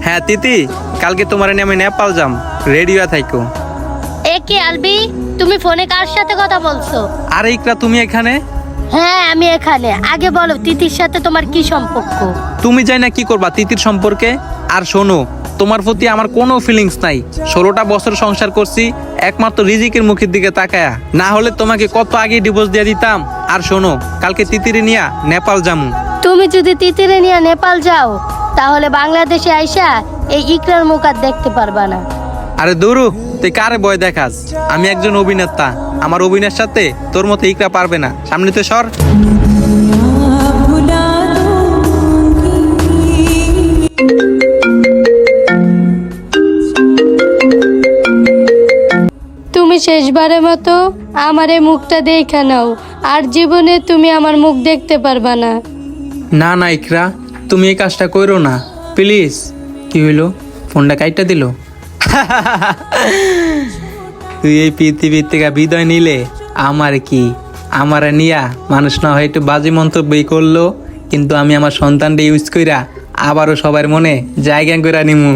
হ্যাঁ তিতি, কালকে তোমার নিয়ে আমি নেপাল যাম, রেডিও থাইকো। এ কি আলবি, তুমি ফোনে কার সাথে কথা বলছো? আরে ইকরা, তুমি এখানে? হ্যাঁ আমি এখানে। আগে বলো তিতির সাথে তোমার কি সম্পর্ক? তুমি জানি না কি করবা তিতির সম্পর্কে। আর শোনো, তোমার প্রতি আমার কোনো ফিলিংস নাই। 16টা বছর সংসার করছি একমাত্র রিজিকের মুখের দিকে তাকায়া, না হলে তোমাকে কত আগে ডিভোর্স দিয়ে দিতাম। আর শোনো, কালকে তিতিরে নিয়া নেপাল যামু। তুমি যদি তিতিরে নিয়ে নেপাল যাও তাহলে বাংলাদেশে আইসা এই ইকরার মুখ আর দেখতে পারবা না। আরে দূরু, তুই কারে ভয় দেখাস? আমি একজন অভিনেতা, আমার অভিনয়ের সাথে তোর মতো ইকরা পারবে না। সামনে তো সর। তুমি শেষবারের মতো আমার এই মুখটা দেখে নাও, আর জীবনে তুমি আমার মুখ দেখতে পারবা না। না না ইকরা, তুমি এই কাজটা করো না প্লিজ। কি হইলো? ফোনটা কাইটা দিল? তুই এই পৃথিবীর থেকে বিদায় নিলে আমার কি? আমার নিয়া মানুষ না হয় একটু বাজে মন্তব্যই করলো, কিন্তু আমি আমার সন্তানটা ইউজ কইরা আবারও সবার মনে জায়গা কইরা নিমু।